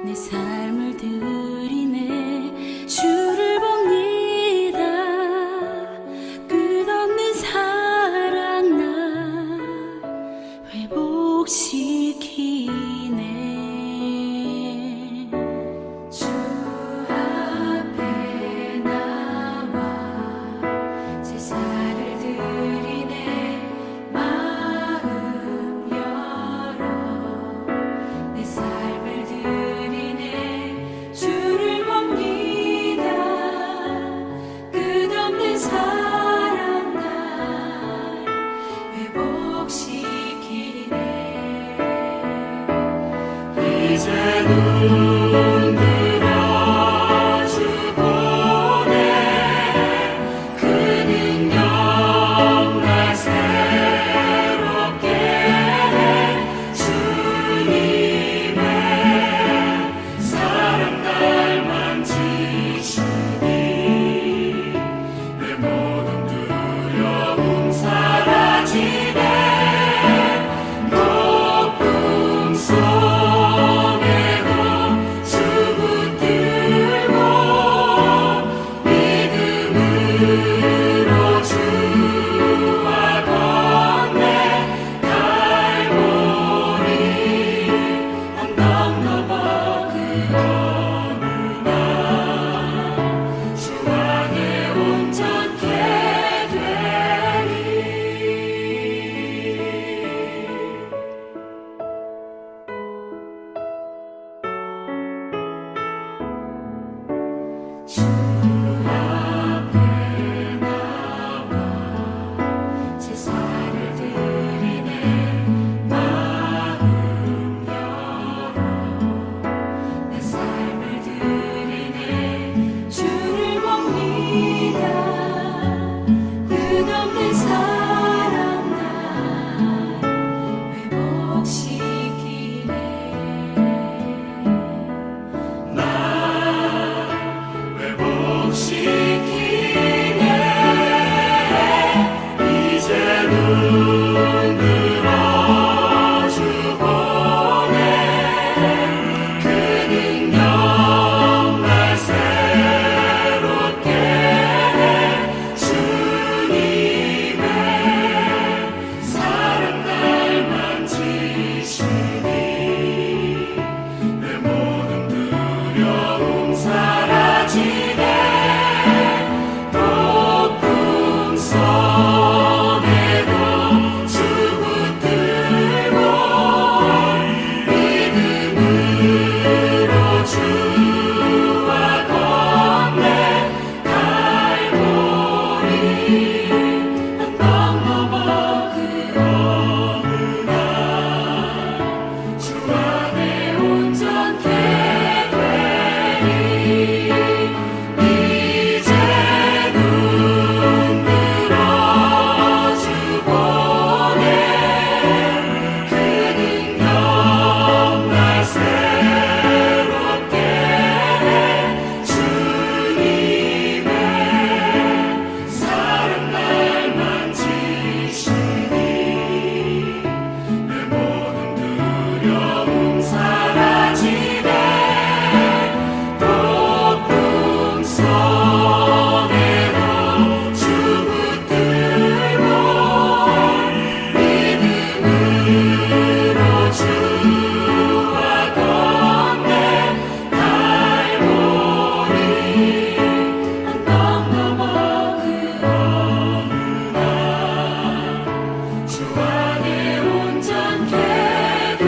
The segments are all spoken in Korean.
내 삶을 드리네. 주를 봅니다. 끝없는 사랑 날 회복시키네. 주 앞에 나와 제사를 드리네. 마음 열어 내 삶을 드리네. 주를 봅니다. 끝없는 사랑 날 회복시키네. 이제 눈 들어 주 보네. 그 능력 날 새롭게 해. 주님의 사랑 날 만지시니 내 모든 두려움 사라지네. 폭풍 속에도 주 붙들고 믿음으로 주와 건네. 갈보리 언덕 넘어 그 어느 날 주 안에 온전케 되리. 주 앞에 나와 제사를 드리네. 마음 열어 내 삶을 드리네. 주를 봅니다. 끝없는 사랑 날 회복시키네. 날 회복시키네. 이제 눈 들어 주 보네. 그 능력 날 새롭게 해. 주님의 사랑 날 만지시니 내 모든 두려움 사라지네. 폭풍 속에도 주 붙들고 믿음으로 주와 건네. 갈보리 언덕 넘어 그 어느 날 주 안에 온전케 되리. 이제 눈 들어 주 보네. 그 능력 날 새롭게 해. 주님의 사랑 날 만지시니 내 모든 두려움 사라지네. 폭풍 속에도 주 붙들고 믿음으로 주와 건네. 갈보리 언덕 넘어 그 어느 날 주 안에 온전케 되리.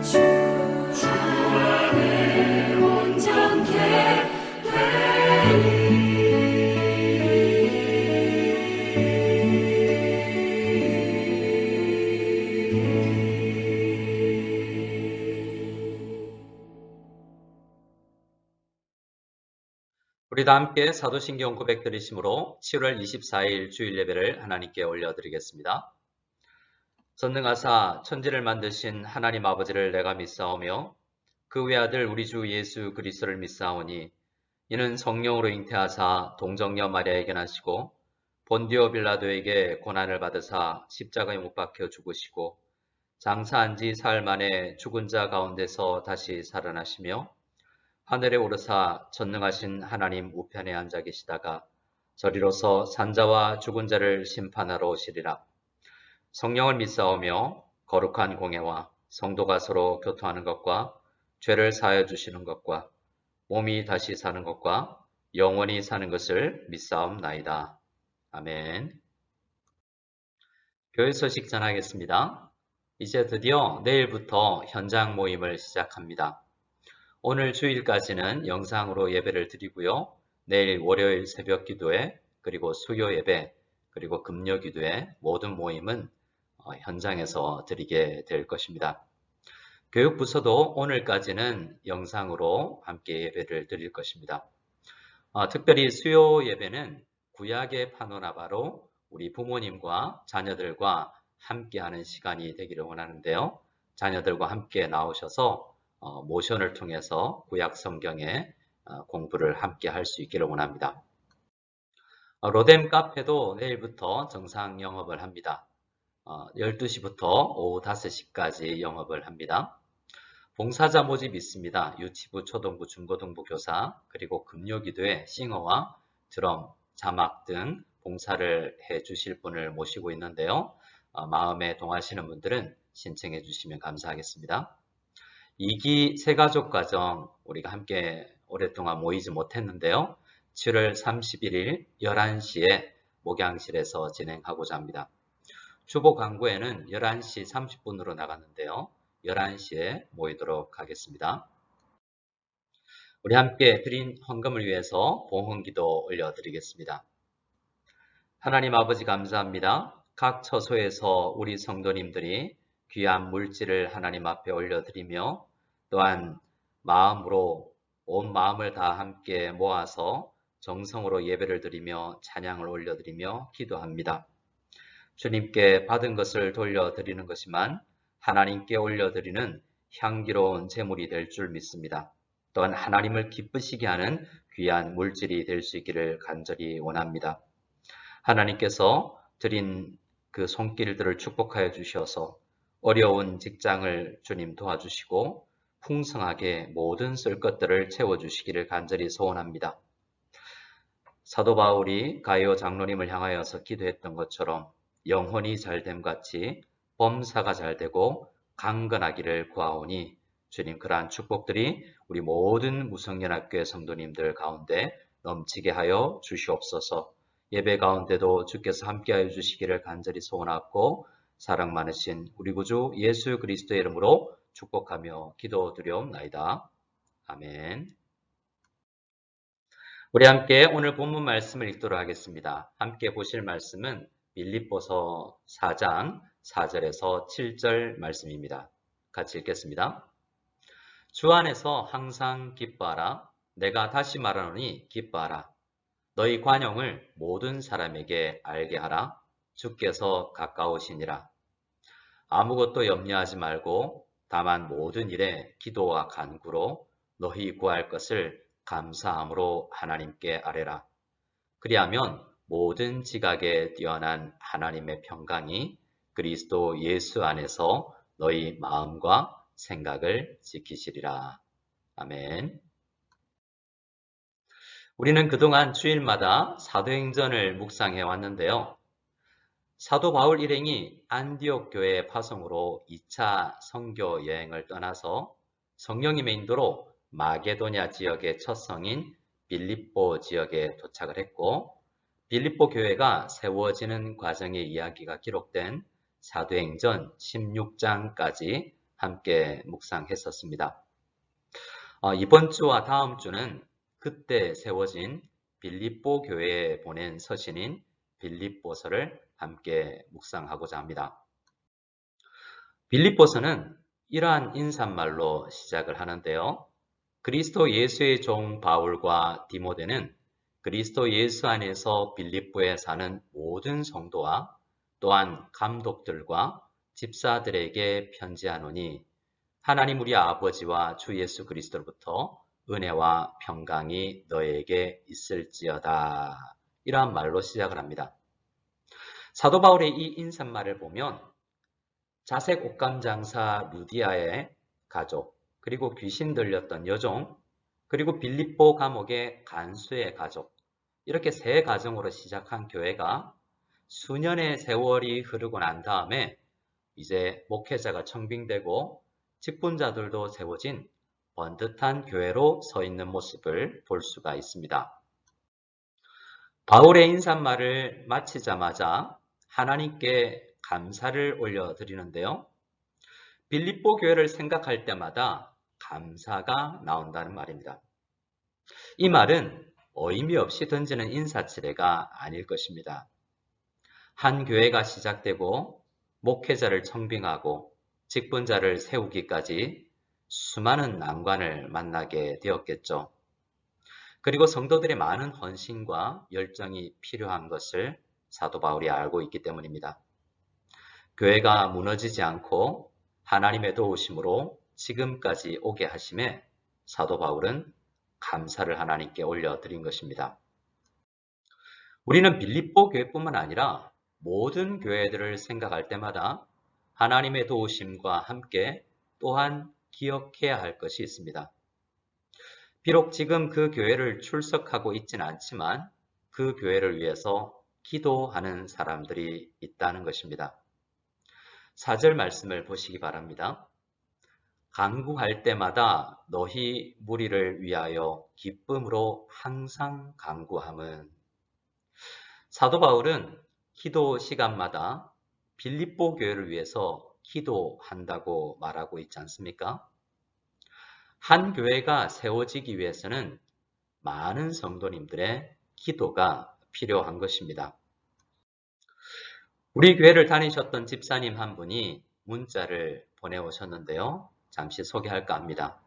주 안에 온전케 되리. 우리 다 함께 사도신경 고백 드리심으로 7월 24일 주일 예배를 하나님께 올려드리겠습니다. 전능하사 천지를 만드신 하나님 아버지를 내가 믿사오며 그 외아들 우리 주 예수 그리스도를 믿사오니 이는 성령으로 잉태하사 동정녀 마리아에게 나시고 본디오 빌라도에게 고난을 받으사 십자가에 못 박혀 죽으시고 장사한 지 사흘 만에 죽은 자 가운데서 다시 살아나시며 하늘에 오르사 전능하신 하나님 우편에 앉아 계시다가 저리로서 산자와 죽은 자를 심판하러 오시리라. 성령을 믿사오며 거룩한 공예와 성도가 서로 교통하는 것과 죄를 사하여 주시는 것과 몸이 다시 사는 것과 영원히 사는 것을 믿사옵나이다. 아멘. 교회 소식 전하겠습니다. 이제 드디어 내일부터 현장 모임을 시작합니다. 오늘 주일까지는 영상으로 예배를 드리고요. 내일 월요일 새벽 기도회, 그리고 수요 예배, 그리고 금요 기도회 모든 모임은 현장에서 드리게 될 것입니다. 교육부서도 오늘까지는 영상으로 함께 예배를 드릴 것입니다. 특별히 수요 예배는 구약의 파노라마로 우리 부모님과 자녀들과 함께하는 시간이 되기를 원하는데요. 자녀들과 함께 나오셔서 모션을 통해서 구약 성경의 공부를 함께 할 수 있기를 원합니다. 로뎀 카페도 내일부터 정상 영업을 합니다. 12시부터 오후 5시까지 영업을 합니다. 봉사자 모집 있습니다. 유치부, 초등부, 중고등부 교사, 그리고 금요기도에 싱어와 드럼, 자막 등 봉사를 해 주실 분을 모시고 있는데요. 마음에 동하시는 분들은 신청해 주시면 감사하겠습니다. 2기 새가족 가정 우리가 함께 오랫동안 모이지 못했는데요. 7월 31일 11시에 목양실에서 진행하고자 합니다. 주보 광고에는 11시 30분으로 나갔는데요. 11시에 모이도록 하겠습니다. 우리 함께 드린 헌금을 위해서 봉헌기도 올려드리겠습니다. 하나님 아버지 감사합니다. 각 처소에서 우리 성도님들이 귀한 물질을 하나님 앞에 올려드리며 또한 마음으로 온 마음을 다 함께 모아서 정성으로 예배를 드리며 찬양을 올려드리며 기도합니다. 주님께 받은 것을 돌려드리는 것이만 하나님께 올려드리는 향기로운 제물이 될 줄 믿습니다. 또한 하나님을 기쁘시게 하는 귀한 물질이 될 수 있기를 간절히 원합니다. 하나님께서 드린 그 손길들을 축복하여 주셔서 어려운 직장을 주님 도와주시고 풍성하게 모든 쓸 것들을 채워주시기를 간절히 소원합니다. 사도 바울이 가이오 장로님을 향하여서 기도했던 것처럼 영혼이 잘됨 같이 범사가 잘되고 강건하기를 구하오니 주님 그러한 축복들이 우리 모든 무성연합교회 성도님들 가운데 넘치게 하여 주시옵소서. 예배 가운데도 주께서 함께하여 주시기를 간절히 소원하고 사랑 많으신 우리 구주 예수 그리스도의 이름으로 축복하며 기도드리옵나이다. 아멘. 우리 함께 오늘 본문 말씀을 읽도록 하겠습니다. 함께 보실 말씀은 빌립보서 4장 4절에서 7절 말씀입니다. 같이 읽겠습니다. 주 안에서 항상 기뻐하라. 내가 다시 말하노니 기뻐하라. 너희 관용을 모든 사람에게 알게 하라. 주께서 가까우시니라. 아무것도 염려하지 말고 다만 모든 일에 기도와 간구로 너희 구할 것을 감사함으로 하나님께 아뢰라. 그리하면 모든 지각에 뛰어난 하나님의 평강이 그리스도 예수 안에서 너희 마음과 생각을 지키시리라. 아멘. 우리는 그동안 주일마다 사도행전을 묵상해 왔는데요. 사도 바울 일행이 안디옥 교회 파송으로 2차 선교 여행을 떠나서 성령님의 인도로 마게도냐 지역의 첫 성인 빌립보 지역에 도착을 했고 빌립보 교회가 세워지는 과정의 이야기가 기록된 사도행전 16장까지 함께 묵상했었습니다. 이번 주와 다음 주는 그때 세워진 빌립보 교회에 보낸 서신인 빌립보서를 함께 묵상하고자 합니다. 빌립보서는 이러한 인사말로 시작을 하는데요. 그리스도 예수의 종 바울과 디모데는 그리스도 예수 안에서 빌립보에 사는 모든 성도와 또한 감독들과 집사들에게 편지하노니 하나님 우리 아버지와 주 예수 그리스도로부터 은혜와 평강이 너에게 있을지어다. 이러한 말로 시작을 합니다. 사도 바울의 이 인사말을 보면 자색 옷감 장사 루디아의 가족, 그리고 귀신 들렸던 여종, 그리고 빌립보 감옥의 간수의 가족, 이렇게 세 가정으로 시작한 교회가 수년의 세월이 흐르고 난 다음에 이제 목회자가 청빙되고 직분자들도 세워진 번듯한 교회로 서 있는 모습을 볼 수가 있습니다. 바울의 인사말을 마치자마자 하나님께 감사를 올려드리는데요. 빌립보 교회를 생각할 때마다 감사가 나온다는 말입니다. 이 말은 의미 없이 던지는 인사치레가 아닐 것입니다. 한 교회가 시작되고 목회자를 청빙하고 직분자를 세우기까지 수많은 난관을 만나게 되었겠죠. 그리고 성도들의 많은 헌신과 열정이 필요한 것을 사도 바울이 알고 있기 때문입니다. 교회가 무너지지 않고 하나님의 도우심으로 지금까지 오게 하심에 사도 바울은 감사를 하나님께 올려드린 것입니다. 우리는 빌립보 교회뿐만 아니라 모든 교회들을 생각할 때마다 하나님의 도우심과 함께 또한 기억해야 할 것이 있습니다. 비록 지금 그 교회를 출석하고 있지는 않지만 그 교회를 위해서 기도하는 사람들이 있다는 것입니다. 4절 말씀을 보시기 바랍니다. 간구할 때마다 너희 무리를 위하여 기쁨으로 항상 간구함은. 사도 바울은 기도 시간마다 빌립보 교회를 위해서 기도한다고 말하고 있지 않습니까? 한 교회가 세워지기 위해서는 많은 성도님들의 기도가 필요한 것입니다. 우리 교회를 다니셨던 집사님 한 분이 문자를 보내오셨는데요. 잠시 소개할까 합니다.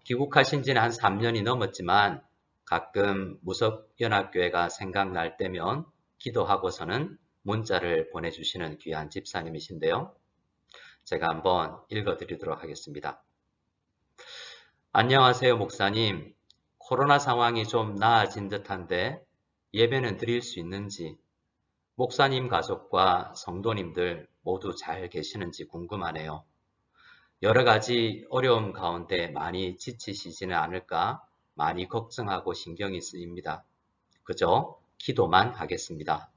귀국하신 지는 한 3년이 넘었지만 가끔 무석연합교회가 생각날 때면 기도하고서는 문자를 보내주시는 귀한 집사님이신데요. 제가 한번 읽어드리도록 하겠습니다. 안녕하세요, 목사님. 코로나 상황이 좀 나아진 듯한데 예배는 드릴 수 있는지, 목사님 가족과 성도님들 모두 잘 계시는지 궁금하네요. 여러 가지 어려움 가운데 많이 지치시지는 않을까 많이 걱정하고 신경이 쓰입니다. 그저 기도만 하겠습니다.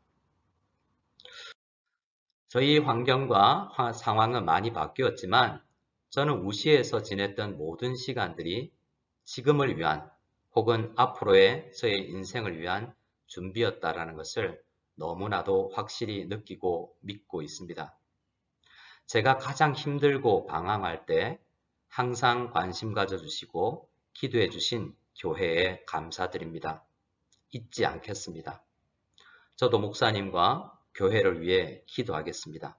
저희 환경과 상황은 많이 바뀌었지만 저는 우시에서 지냈던 모든 시간들이 지금을 위한 혹은 앞으로의 저의 인생을 위한 준비였다라는 것을 너무나도 확실히 느끼고 믿고 있습니다. 제가 가장 힘들고 방황할 때 항상 관심 가져주시고 기도해 주신 교회에 감사드립니다. 잊지 않겠습니다. 저도 목사님과 교회를 위해 기도하겠습니다.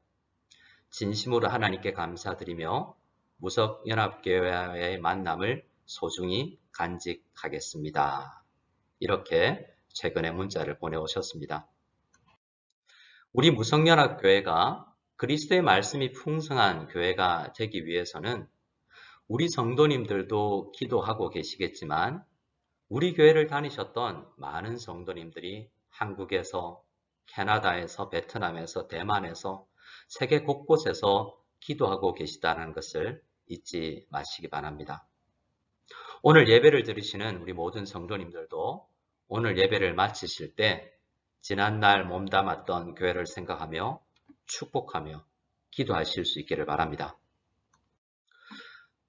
진심으로 하나님께 감사드리며 무석연합교회와의 만남을 소중히 간직하겠습니다. 이렇게 최근에 문자를 보내오셨습니다. 우리 무석연합교회가 그리스도의 말씀이 풍성한 교회가 되기 위해서는 우리 성도님들도 기도하고 계시겠지만 우리 교회를 다니셨던 많은 성도님들이 한국에서, 캐나다에서, 베트남에서, 대만에서, 세계 곳곳에서 기도하고 계시다는 것을 잊지 마시기 바랍니다. 오늘 예배를 드리시는 우리 모든 성도님들도 오늘 예배를 마치실 때 지난날 몸담았던 교회를 생각하며 축복하며 기도하실 수 있기를 바랍니다.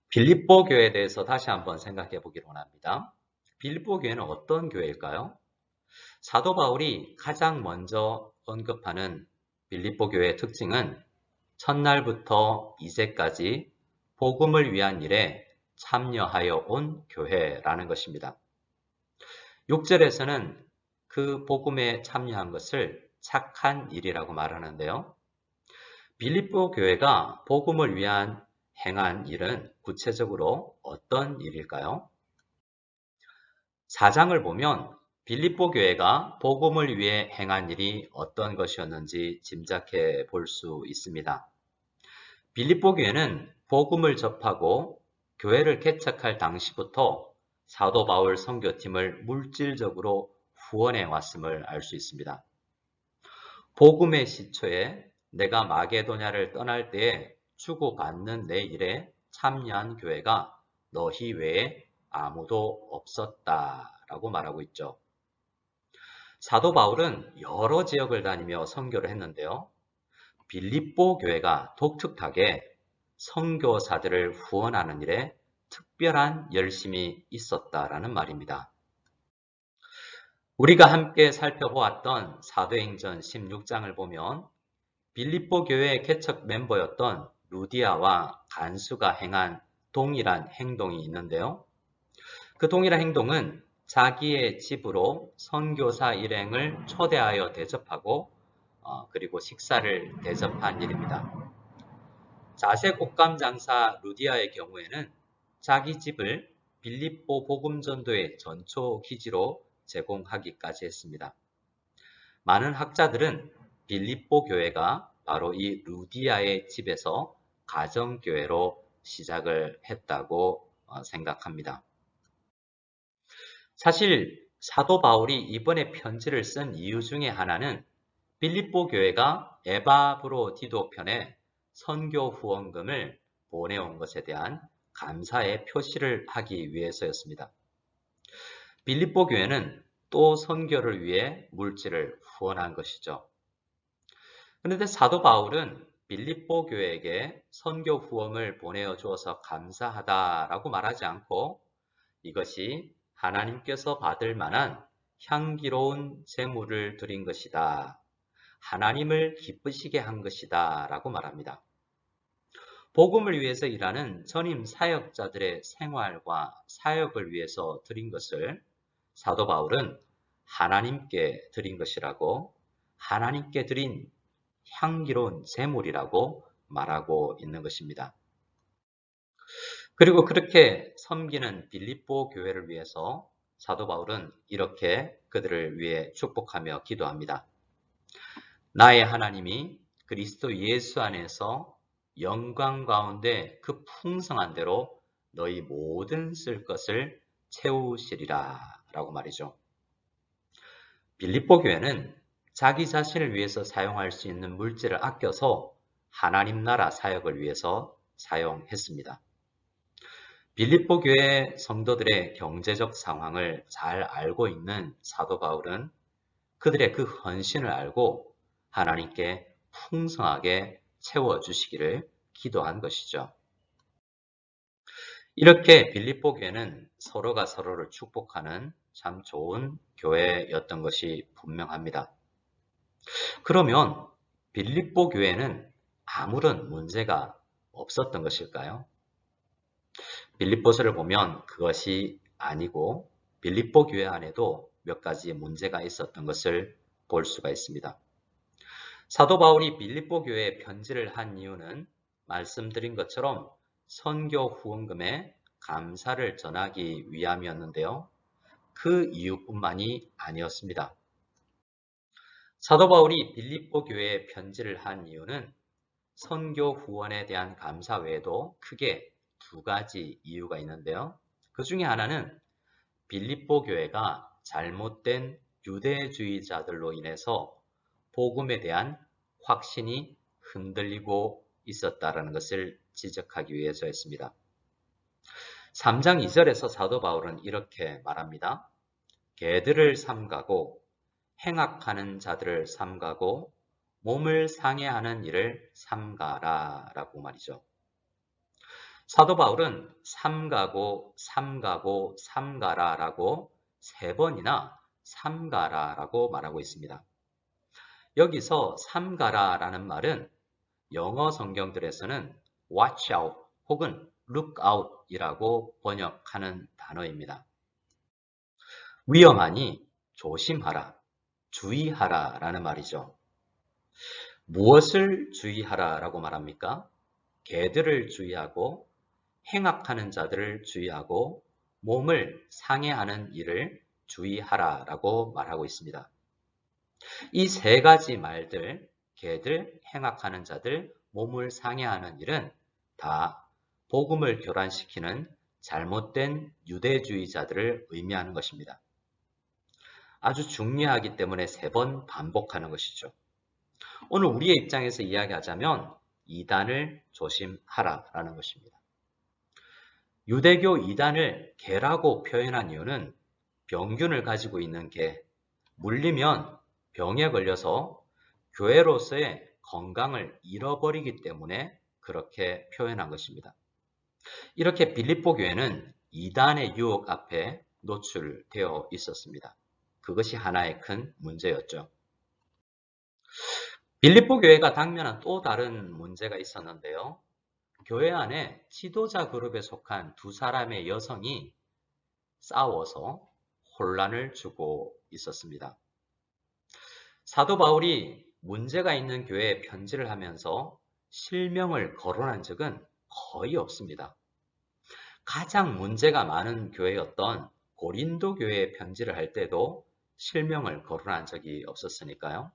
빌립보 교회에 대해서 다시 한번 생각해 보기를 원합니다. 빌립보 교회는 어떤 교회일까요? 사도 바울이 가장 먼저 언급하는 빌립보 교회의 특징은 첫날부터 이제까지 복음을 위한 일에 참여하여 온 교회라는 것입니다. 6절에서는 그 복음에 참여한 것을 착한 일이라고 말하는데요. 빌립보 교회가 복음을 위한 행한 일은 구체적으로 어떤 일일까요? 4장을 보면 빌립보 교회가 복음을 위해 행한 일이 어떤 것이었는지 짐작해 볼 수 있습니다. 빌립보 교회는 복음을 접하고 교회를 개척할 당시부터 사도 바울 선교팀을 물질적으로 후원해 왔음을 알 수 있습니다. 복음의 시초에 내가 마게도냐를 떠날 때에 주고받는 내 일에 참여한 교회가 너희 외에 아무도 없었다라고 말하고 있죠. 사도 바울은 여러 지역을 다니며 선교를 했는데요. 빌립보 교회가 독특하게 선교사들을 후원하는 일에 특별한 열심이 있었다라는 말입니다. 우리가 함께 살펴보았던 사도행전 16장을 보면 빌립보 교회의 개척 멤버였던 루디아와 간수가 행한 동일한 행동이 있는데요. 그 동일한 행동은 자기의 집으로 선교사 일행을 초대하여 대접하고 그리고 식사를 대접한 일입니다. 자색 옷감 장사 루디아의 경우에는 자기 집을 빌립보 복음전도의 전초 기지로 제공하기까지 했습니다. 많은 학자들은 빌립보 교회가 바로 이 루디아의 집에서 가정교회로 시작을 했다고 생각합니다. 사실 사도 바울이 이번에 편지를 쓴 이유 중에 하나는 빌립보 교회가 에바브로디도 편에 선교 후원금을 보내온 것에 대한 감사의 표시를 하기 위해서였습니다. 빌립보 교회는 또 선교를 위해 물질을 후원한 것이죠. 그런데 사도 바울은 빌립보 교회에게 선교 후원을 보내어 주어서 감사하다라고 말하지 않고 이것이 하나님께서 받을 만한 향기로운 제물을 드린 것이다. 하나님을 기쁘시게 한 것이다 라고 말합니다. 복음을 위해서 일하는 전임 사역자들의 생활과 사역을 위해서 드린 것을 사도 바울은 하나님께 드린 것이라고, 하나님께 드린 향기로운 제물이라고 말하고 있는 것입니다. 그리고 그렇게 섬기는 빌립보 교회를 위해서 사도 바울은 이렇게 그들을 위해 축복하며 기도합니다. 나의 하나님이 그리스도 예수 안에서 영광 가운데 그 풍성한 대로 너희 모든 쓸 것을 채우시리라 라고 말이죠. 빌립보 교회는 자기 자신을 위해서 사용할 수 있는 물질을 아껴서 하나님 나라 사역을 위해서 사용했습니다. 빌립보 교회 성도들의 경제적 상황을 잘 알고 있는 사도 바울은 그들의 그 헌신을 알고 하나님께 풍성하게 채워주시기를 기도한 것이죠. 이렇게 빌립보 교회는 서로가 서로를 축복하는 참 좋은 교회였던 것이 분명합니다. 그러면 빌립보 교회는 아무런 문제가 없었던 것일까요? 빌립보서를 보면 그것이 아니고 빌립보 교회 안에도 몇 가지 문제가 있었던 것을 볼 수가 있습니다. 사도 바울이 빌립보 교회에 편지를 한 이유는 말씀드린 것처럼 선교 후원금에 감사를 전하기 위함이었는데요. 그 이유뿐만이 아니었습니다. 사도 바울이 빌립보 교회에 편지를 한 이유는 선교 후원에 대한 감사 외에도 크게 두 가지 이유가 있는데요. 그 중에 하나는 빌립보 교회가 잘못된 유대주의자들로 인해서 복음에 대한 확신이 흔들리고 있었다는 것을 지적하기 위해서였습니다. 3장 2절에서 사도 바울은 이렇게 말합니다. 개들을 삼가고 행악하는 자들을 삼가고 몸을 상해하는 일을 삼가라 라고 말이죠. 사도 바울은 삼가고 삼가고 삼가라 라고 3번이나 삼가라 라고 말하고 있습니다. 여기서 삼가라 라는 말은 영어 성경들에서는 watch out 혹은 look out 이라고 번역하는 단어입니다. 위험하니 조심하라, 주의하라 라는 말이죠. 무엇을 주의하라 라고 말합니까? 개들을 주의하고 행악하는 자들을 주의하고 몸을 상해하는 일을 주의하라 라고 말하고 있습니다. 이 3가지 말들, 개들, 행악하는 자들, 몸을 상해하는 일은 다 복음을 교란시키는 잘못된 유대주의자들을 의미하는 것입니다. 아주 중요하기 때문에 3번 반복하는 것이죠. 오늘 우리의 입장에서 이야기하자면 이단을 조심하라라는 것입니다. 유대교 이단을 개라고 표현한 이유는 병균을 가지고 있는 개, 물리면 병에 걸려서 교회로서의 건강을 잃어버리기 때문에 그렇게 표현한 것입니다. 이렇게 빌립보 교회는 이단의 유혹 앞에 노출되어 있었습니다. 그것이 하나의 큰 문제였죠. 빌립보 교회가 당면한 또 다른 문제가 있었는데요. 교회 안에 지도자 그룹에 속한 두 사람의 여성이 싸워서 혼란을 주고 있었습니다. 사도 바울이 문제가 있는 교회에 편지를 하면서 실명을 거론한 적은 거의 없습니다. 가장 문제가 많은 교회였던 고린도 교회에 편지를 할 때도 실명을 거론한 적이 없었으니까요.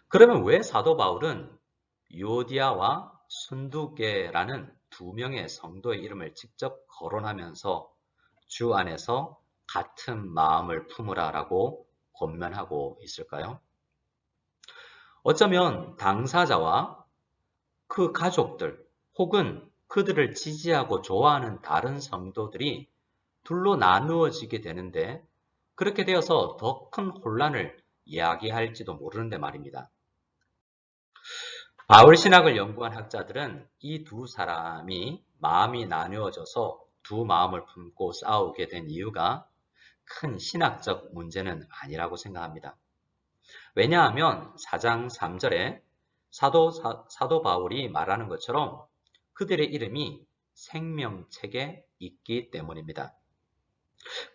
그러면 왜 사도 바울은 유오디아와 순두계라는 두 명의 성도의 이름을 직접 거론하면서 주 안에서 같은 마음을 품으라라고 권면하고 있을까요? 어쩌면 당사자와 그 가족들 혹은 그들을 지지하고 좋아하는 다른 성도들이 둘로 나누어지게 되는데 그렇게 되어서 더 큰 혼란을 이야기할지도 모르는데 말입니다. 바울 신학을 연구한 학자들은 이 두 사람이 마음이 나누어져서 두 마음을 품고 싸우게 된 이유가 큰 신학적 문제는 아니라고 생각합니다. 왜냐하면 4장 3절에 사도 바울이 말하는 것처럼 그들의 이름이 생명책에 있기 때문입니다.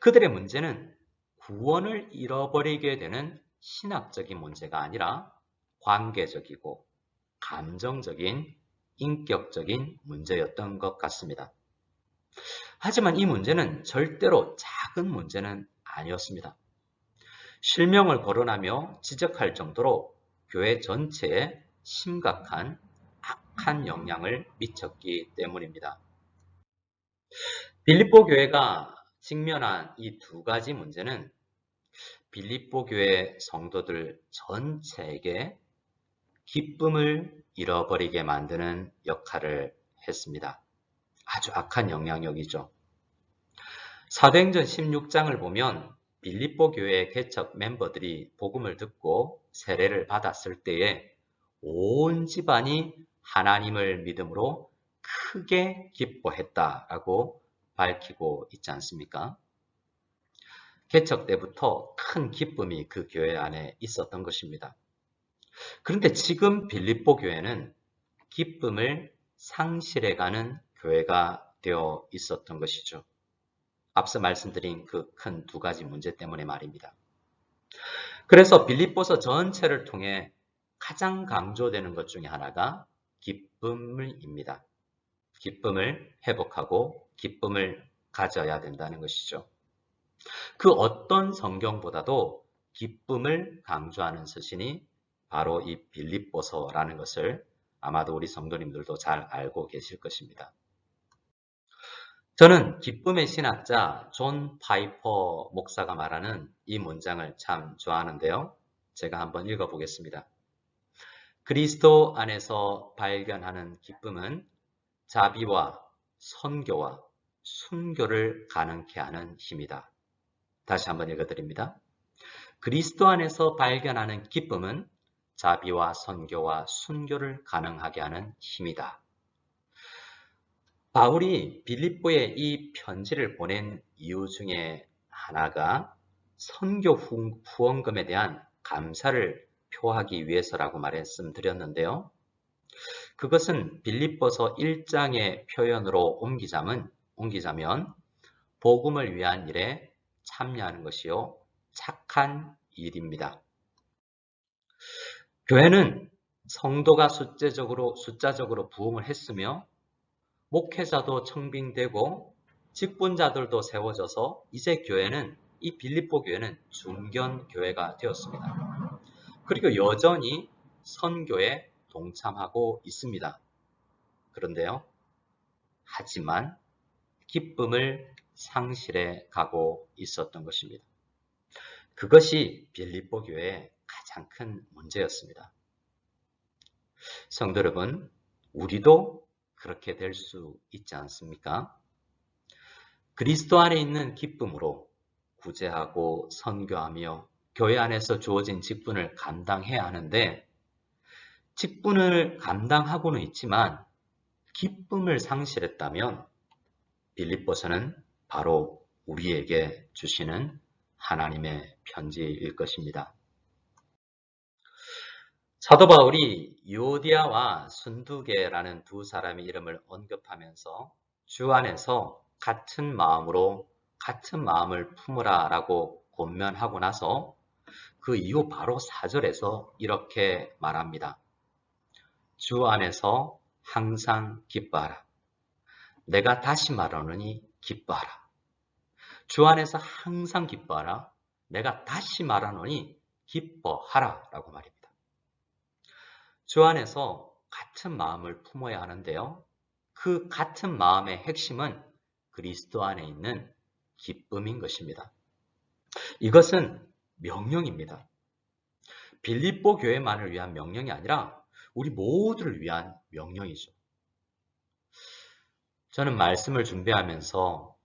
그들의 문제는 구원을 잃어버리게 되는 신학적인 문제가 아니라 관계적이고 감정적인 인격적인 문제였던 것 같습니다. 하지만 이 문제는 절대로 작은 문제는 아니었습니다. 실명을 거론하며 지적할 정도로 교회 전체에 심각한 악한 영향을 미쳤기 때문입니다. 빌립보 교회가 직면한 이 두 가지 문제는 빌립보 교회 성도들 전체에게 기쁨을 잃어버리게 만드는 역할을 했습니다. 아주 악한 영향력이죠. 사도행전 16장을 보면 빌립보 교회의 개척 멤버들이 복음을 듣고 세례를 받았을 때에 온 집안이 하나님을 믿음으로 크게 기뻐했다라고 밝히고 있지 않습니까? 개척 때부터 큰 기쁨이 그 교회 안에 있었던 것입니다. 그런데 지금 빌립보 교회는 기쁨을 상실해가는 교회가 되어 있었던 것이죠. 앞서 말씀드린 그 큰 두 가지 문제 때문에 말입니다. 그래서 빌립보서 전체를 통해 가장 강조되는 것 중에 하나가 기쁨입니다. 기쁨을 회복하고 기쁨을 가져야 된다는 것이죠. 그 어떤 성경보다도 기쁨을 강조하는 서신이 바로 이 빌립보서라는 것을 아마도 우리 성도님들도 잘 알고 계실 것입니다. 저는 기쁨의 신학자 존 파이퍼 목사가 말하는 이 문장을 참 좋아하는데요. 제가 한번 읽어보겠습니다. 그리스도 안에서 발견하는 기쁨은 자비와 선교와 순교를 가능케 하는 힘이다. 다시 한번 읽어드립니다. 그리스도 안에서 발견하는 기쁨은 자비와 선교와 순교를 가능하게 하는 힘이다. 바울이 빌립보에 이 편지를 보낸 이유 중에 하나가 선교 후원금에 대한 감사를 표하기 위해서라고 말씀드렸는데요. 그것은 빌립보서 1장의 표현으로 옮기자면 복음을 위한 일에 참여하는 것이요 착한 일입니다. 교회는 성도가 숫자적으로 부흥을 했으며 목회자도 청빙되고 직분자들도 세워져서 이제 교회는 이 빌립보 교회는 중견 교회가 되었습니다. 그리고 여전히 선교에 동참하고 있습니다. 그런데요. 하지만 기쁨을 상실해 가고 있었던 것입니다. 그것이 빌립보 교회의 가장 큰 문제였습니다. 성도 여러분, 우리도 그렇게 될 수 있지 않습니까? 그리스도 안에 있는 기쁨으로 구제하고 선교하며 교회 안에서 주어진 직분을 감당해야 하는데, 직분을 감당하고는 있지만 기쁨을 상실했다면 빌립보서는 바로 우리에게 주시는 하나님의 편지일 것입니다. 사도 바울이 유오디아와 순두계라는 두 사람의 이름을 언급하면서 주 안에서 같은 마음으로 같은 마음을 품으라 라고 권면하고 나서 그 이후 바로 4절에서 이렇게 말합니다. 주 안에서 항상 기뻐하라. 내가 다시 말하노니 기뻐하라. 주 안에서 항상 기뻐하라. 내가 다시 말하노니 기뻐하라 라고 말입니다. 주 안에서 같은 마음을 품어야 하는데요. 그 같은 마음의 핵심은 그리스도 안에 있는 기쁨인 것입니다. 이것은 명령입니다. 빌립보 교회만을 위한 명령이 아니라 우리 모두를 위한 명령이죠. 저는 말씀을 준비하면서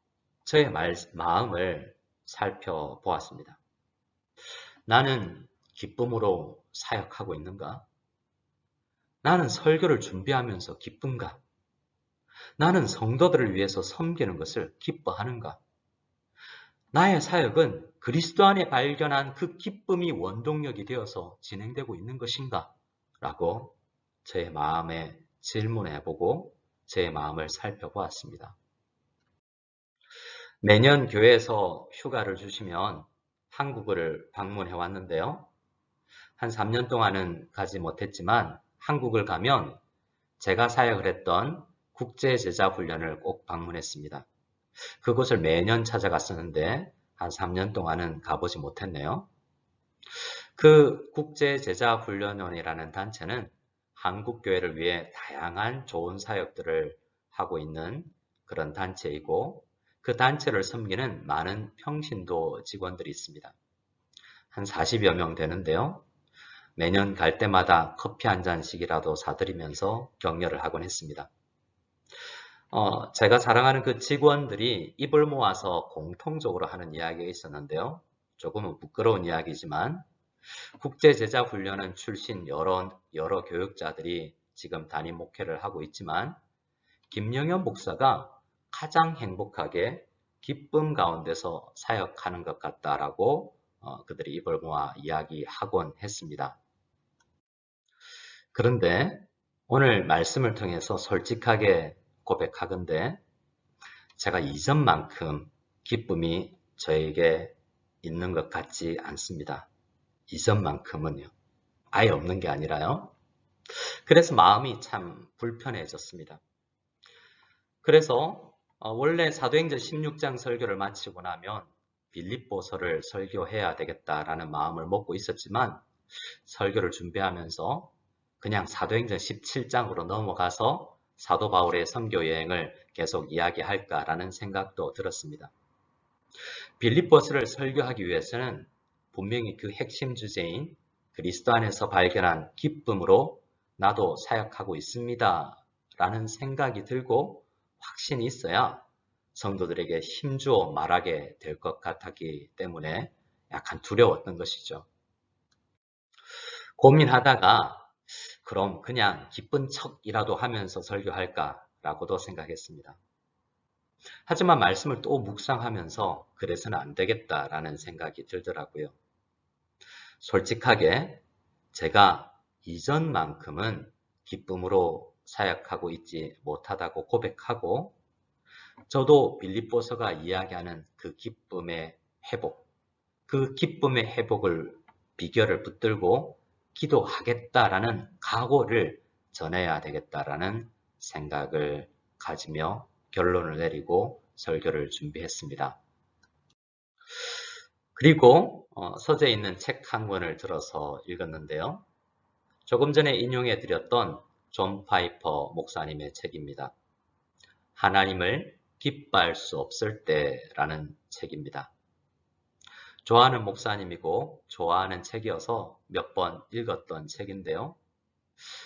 저의 마음을 살펴보았습니다. 나는 기쁨으로 사역하고 있는가? 나는 설교를 준비하면서 기쁜가? 나는 성도들을 위해서 섬기는 것을 기뻐하는가? 나의 사역은 그리스도 안에 발견한 그 기쁨이 원동력이 되어서 진행되고 있는 것인가? 라고 제 마음에 질문해보고 제 마음을 살펴보았습니다. 매년 교회에서 휴가를 주시면 한국을 방문해 왔는데요. 한 3년 동안은 가지 못했지만 한국을 가면 제가 사역을 했던 국제제자훈련을 꼭 방문했습니다. 그곳을 매년 찾아갔었는데 한 3년 동안은 가보지 못했네요. 그 국제제자훈련원이라는 단체는 한국교회를 위해 다양한 좋은 사역들을 하고 있는 그런 단체이고 그 단체를 섬기는 많은 평신도 직원들이 있습니다. 한 40여 명 되는데요. 매년 갈 때마다 커피 한 잔씩이라도 사드리면서 격려를 하곤 했습니다. 제가 자랑하는 그 직원들이 입을 모아서 공통적으로 하는 이야기가 있었는데요. 조금은 부끄러운 이야기지만 국제제자훈련원 출신 여러 교육자들이 지금 담임 목회를 하고 있지만 김영현 목사가 가장 행복하게 기쁨 가운데서 사역하는 것 같다라고 그들이 입을 모아 이야기하곤 했습니다. 그런데 오늘 말씀을 통해서 솔직하게 고백하건대 제가 이전만큼 기쁨이 저에게 있는 것 같지 않습니다. 이전만큼은요. 아예 없는 게 아니라요. 그래서 마음이 참 불편해졌습니다. 그래서 원래 사도행전 16장 설교를 마치고 나면 빌립보서를 설교해야 되겠다라는 마음을 먹고 있었지만 설교를 준비하면서 그냥 사도행전 17장으로 넘어가서 사도 바울의 선교 여행을 계속 이야기할까라는 생각도 들었습니다. 빌립보서를 설교하기 위해서는 분명히 그 핵심 주제인 그리스도 안에서 발견한 기쁨으로 나도 사역하고 있습니다 라는 생각이 들고 확신이 있어야 성도들에게 힘주어 말하게 될 것 같았기 때문에 약간 두려웠던 것이죠. 고민하다가 그럼 그냥 기쁜 척이라도 하면서 설교할까라고도 생각했습니다. 하지만 말씀을 또 묵상하면서 그래서는 안 되겠다라는 생각이 들더라고요. 솔직하게 제가 이전만큼은 기쁨으로 사역하고 있지 못하다고 고백하고 저도 빌립보서가 이야기하는 그 기쁨의 회복, 그 기쁨의 회복을 비결을 붙들고 기도하겠다라는 각오를 전해야 되겠다라는 생각을 가지며 결론을 내리고 설교를 준비했습니다. 그리고 서재에 있는 책 한 권을 들어서 읽었는데요. 조금 전에 인용해 드렸던 존 파이퍼 목사님의 책입니다. 하나님을 기뻐할 수 없을 때라는 책입니다. 좋아하는 목사님이고 좋아하는 책이어서 몇 번 읽었던 책인데요.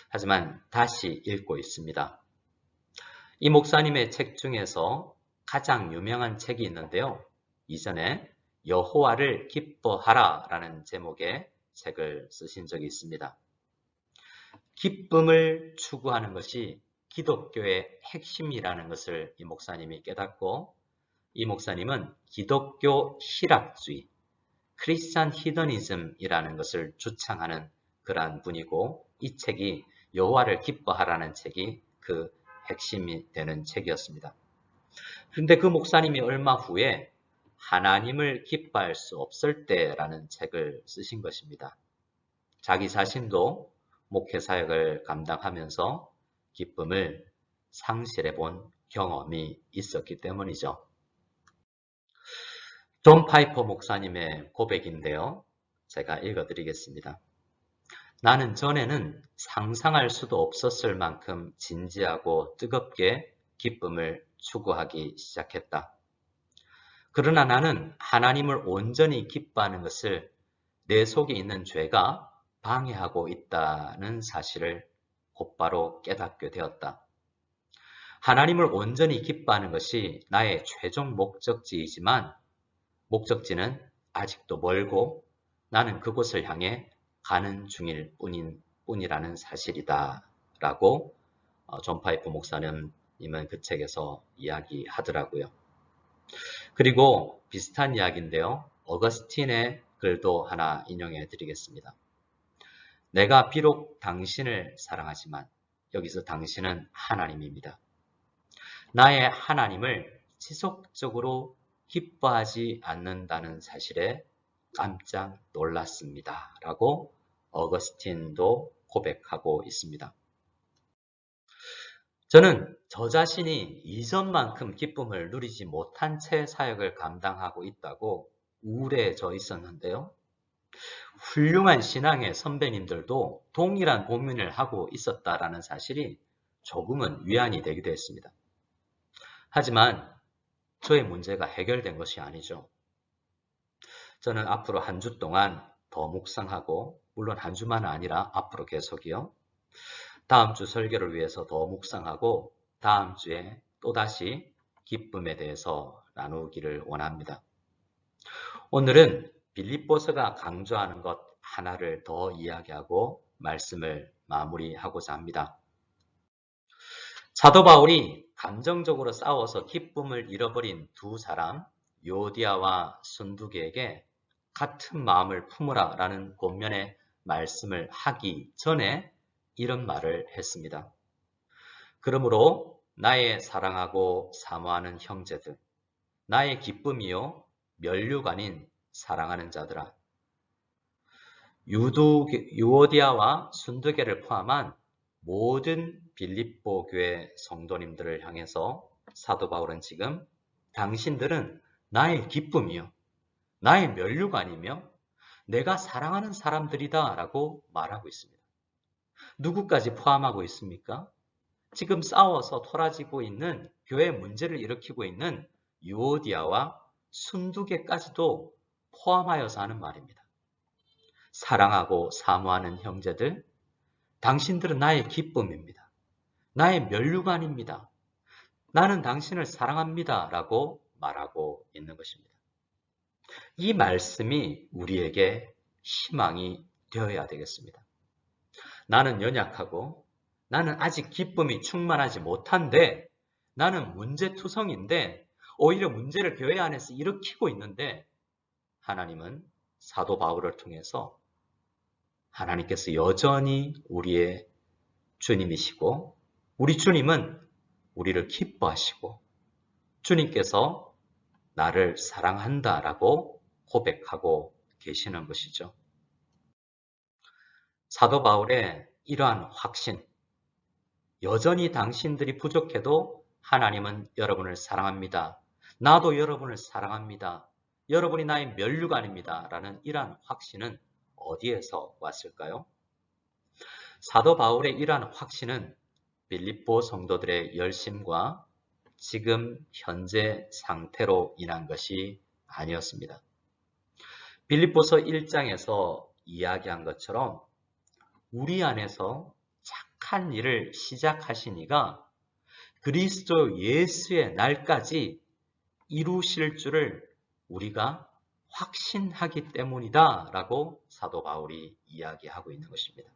하지만 다시 읽고 있습니다. 이 목사님의 책 중에서 가장 유명한 책이 있는데요. 이전에 여호와를 기뻐하라 라는 제목의 책을 쓰신 적이 있습니다. 기쁨을 추구하는 것이 기독교의 핵심이라는 것을 이 목사님이 깨닫고, 이 목사님은 기독교 희락주의, 크리스찬 히더니즘이라는 것을 주창하는 그러한 분이고, 이 책이 여호와를 기뻐하라는 책이 그 핵심이 되는 책이었습니다. 그런데 그 목사님이 얼마 후에 하나님을 기뻐할 수 없을 때라는 책을 쓰신 것입니다. 자기 자신도 목회 사역을 감당하면서 기쁨을 상실해 본 경험이 있었기 때문이죠. 존 파이퍼 목사님의 고백인데요. 제가 읽어드리겠습니다. 나는 전에는 상상할 수도 없었을 만큼 진지하고 뜨겁게 기쁨을 추구하기 시작했다. 그러나 나는 하나님을 온전히 기뻐하는 것을 내 속에 있는 죄가 방해하고 있다는 사실을 곧바로 깨닫게 되었다. 하나님을 온전히 기뻐하는 것이 나의 최종 목적지이지만 목적지는 아직도 멀고 나는 그곳을 향해 가는 중일 뿐이라는 사실이다 라고 존 파이프 목사님은 그 책에서 이야기하더라고요. 그리고 비슷한 이야기인데요. 어거스틴의 글도 하나 인용해 드리겠습니다. 내가 비록 당신을 사랑하지만, 여기서 당신은 하나님입니다. 나의 하나님을 지속적으로 기뻐하지 않는다는 사실에 깜짝 놀랐습니다. 라고 어거스틴도 고백하고 있습니다. 저는 저 자신이 이전만큼 기쁨을 누리지 못한 채 사역을 감당하고 있다고 우울해져 있었는데요. 훌륭한 신앙의 선배님들도 동일한 고민을 하고 있었다라는 사실이 조금은 위안이 되기도 했습니다. 하지만 저의 문제가 해결된 것이 아니죠. 저는 앞으로 한 주 동안 더 묵상하고, 물론 한 주만은 아니라 앞으로 계속이요. 다음 주 설교를 위해서 더 묵상하고 다음 주에 또다시 기쁨에 대해서 나누기를 원합니다. 오늘은 빌립보서가 강조하는 것 하나를 더 이야기하고 말씀을 마무리하고자 합니다. 사도 바울이 감정적으로 싸워서 기쁨을 잃어버린 두 사람, 요디아와 순두계에게 같은 마음을 품으라 라는 권면의 말씀을 하기 전에 이런 말을 했습니다. 그러므로 나의 사랑하고 사모하는 형제들, 나의 기쁨이요 면류관인 사랑하는 자들아, 유오디아와 순두계를 포함한 모든 빌립보 교회 성도님들을 향해서 사도 바울은 지금 당신들은 나의 기쁨이요 나의 면류관이며 내가 사랑하는 사람들이다 라고 말하고 있습니다. 누구까지 포함하고 있습니까? 지금 싸워서 토라지고 있는 교회 문제를 일으키고 있는 유오디아와 순두계까지도 포함하여서 하는 말입니다. 사랑하고 사모하는 형제들, 당신들은 나의 기쁨입니다. 나의 면류관입니다. 나는 당신을 사랑합니다 라고 말하고 있는 것입니다. 이 말씀이 우리에게 희망이 되어야 되겠습니다. 나는 연약하고 나는 아직 기쁨이 충만하지 못한데, 나는 문제투성인데 오히려 문제를 교회 안에서 일으키고 있는데, 하나님은 사도 바울을 통해서 하나님께서 여전히 우리의 주님이시고 우리 주님은 우리를 기뻐하시고 주님께서 나를 사랑한다라고 고백하고 계시는 것이죠. 사도 바울의 이러한 확신, 여전히 당신들이 부족해도 하나님은 여러분을 사랑합니다. 나도 여러분을 사랑합니다. 여러분이 나의 면류관입니다. 라는 이러한 확신은 어디에서 왔을까요? 사도 바울의 이러한 확신은 빌립보 성도들의 열심과 지금 현재 상태로 인한 것이 아니었습니다. 빌립보서 1장에서 이야기한 것처럼 우리 안에서 착한 일을 시작하신 이가 그리스도 예수의 날까지 이루실 줄을 우리가 확신하기 때문이다 라고 사도 바울이 이야기하고 있는 것입니다.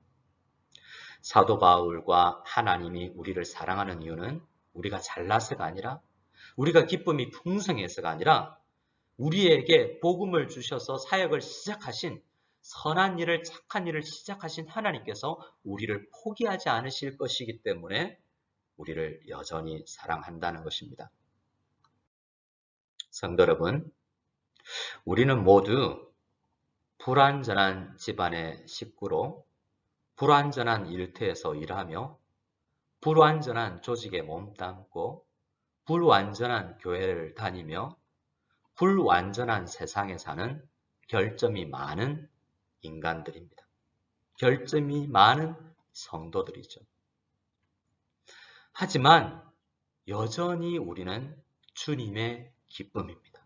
사도 바울과 하나님이 우리를 사랑하는 이유는 우리가 잘나서가 아니라, 우리가 기쁨이 풍성해서가 아니라, 우리에게 복음을 주셔서 사역을 시작하신, 선한 일을, 착한 일을 시작하신 하나님께서 우리를 포기하지 않으실 것이기 때문에 우리를 여전히 사랑한다는 것입니다. 성도 여러분, 우리는 모두 불완전한 집안의 식구로 불완전한 일터에서 일하며 불완전한 조직에 몸담고 불완전한 교회를 다니며 불완전한 세상에 사는 결점이 많은 인간들입니다. 결점이 많은 성도들이죠. 하지만 여전히 우리는 주님의 기쁨입니다.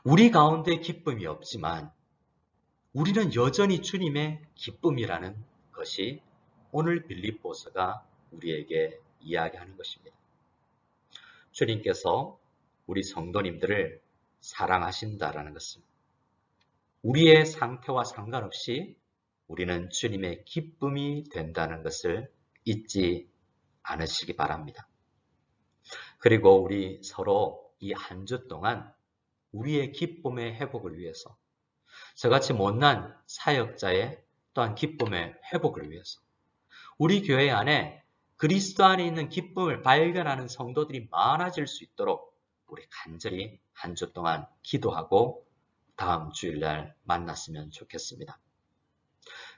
우리 가운데 기쁨이 없지만 우리는 여전히 주님의 기쁨이라는 것이 오늘 빌립보서가 우리에게 이야기하는 것입니다. 주님께서 우리 성도님들을 사랑하신다라는 것은 우리의 상태와 상관없이 우리는 주님의 기쁨이 된다는 것을 잊지 않으시기 바랍니다. 그리고 우리 서로 이 한 주 동안 우리의 기쁨의 회복을 위해서, 저같이 못난 사역자의 또한 기쁨의 회복을 위해서, 우리 교회 안에 그리스도 안에 있는 기쁨을 발견하는 성도들이 많아질 수 있도록 우리 간절히 한 주 동안 기도하고 다음 주일날 만났으면 좋겠습니다.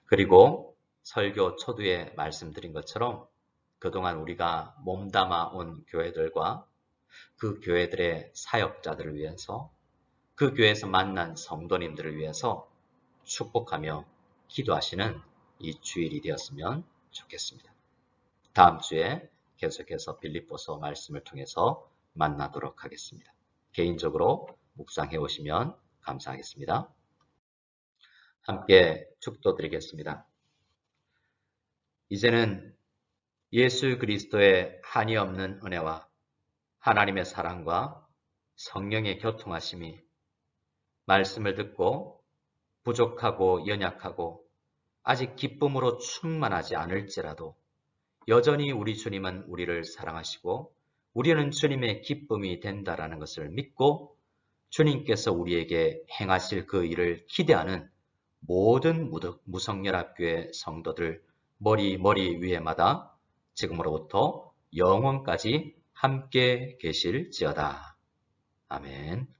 그리고 설교 초두에 말씀드린 것처럼 그동안 우리가 몸담아 온 교회들과 그 교회들의 사역자들을 위해서, 그 교회에서 만난 성도님들을 위해서 축복하며 기도하시는 이 주일이 되었으면 좋겠습니다. 다음 주에 계속해서 빌립보서 말씀을 통해서 만나도록 하겠습니다. 개인적으로 묵상해 오시면 감사하겠습니다. 함께 축도드리겠습니다. 이제는 예수 그리스도의 한이 없는 은혜와 하나님의 사랑과 성령의 교통하심이 말씀을 듣고 부족하고 연약하고 아직 기쁨으로 충만하지 않을지라도 여전히 우리 주님은 우리를 사랑하시고 우리는 주님의 기쁨이 된다라는 것을 믿고 주님께서 우리에게 행하실 그 일을 기대하는 모든 무성연합교회 성도들 머리 위에마다 지금으로부터 영원까지 함께 계실지어다. 아멘.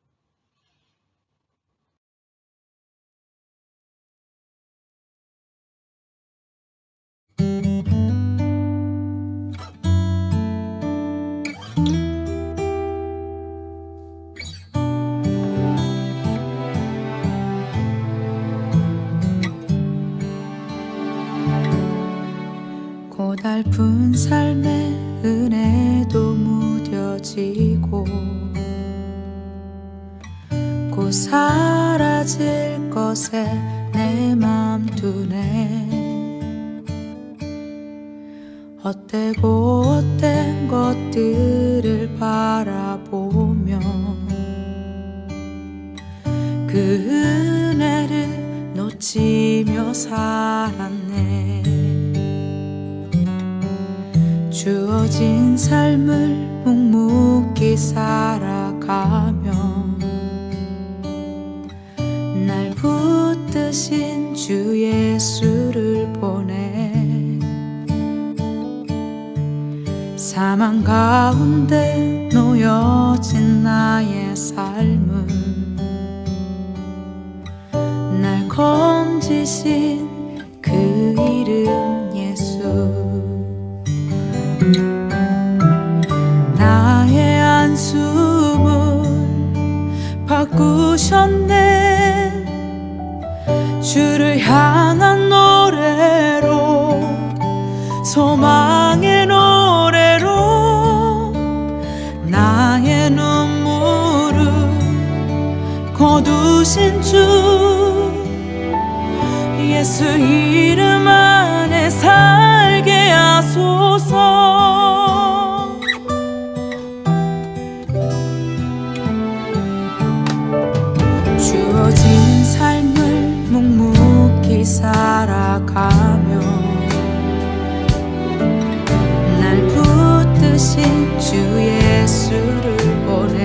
고달픈 삶의 은혜도 무뎌지고 곧 사라질 것에 내 맘 두네. 헛되고 헛된 것들을 바라보며 그 은혜를 놓치며 살았네. 주어진 삶을 묵묵히 살아가며 날 붙드신 주 예수를 보내. 사망 가운데 놓여진 나의 삶을 날 건지신 그 이름 예수. 나의 한숨을 바꾸셨네. 주를 향한 노래로, 소망의 노래로 나의 눈물을 거두신 주 예수 이름 안에 살게 되신 주 예수를 보내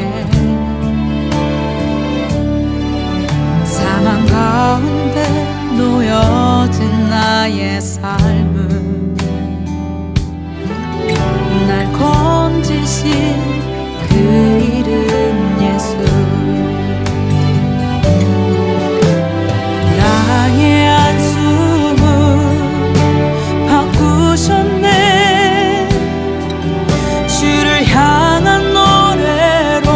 사망 가운데 놓여진 나의 삶을 날 건지신 그 이름 예수 나의 한숨을 바꾸셨네 주를 향한 노래로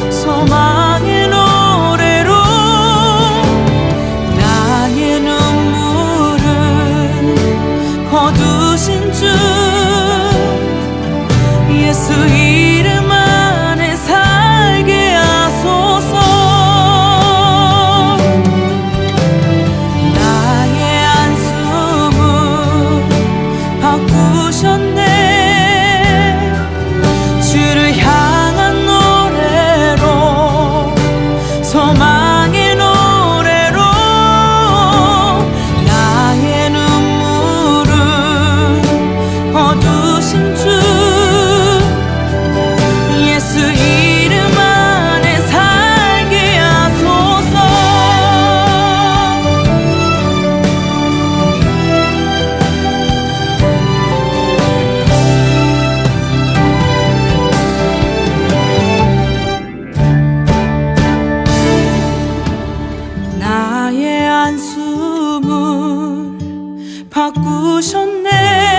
소망의 노래로 나의 눈물을 거두신 주 예수 이름 안에 살게 하소서 나의 한숨을 바꾸셨네 주를 향한 노래로 소망의 노래로 나의 눈물을 거두신 주 예수 이름 안에 살게 하소서 나의 한숨을 바꾸셨네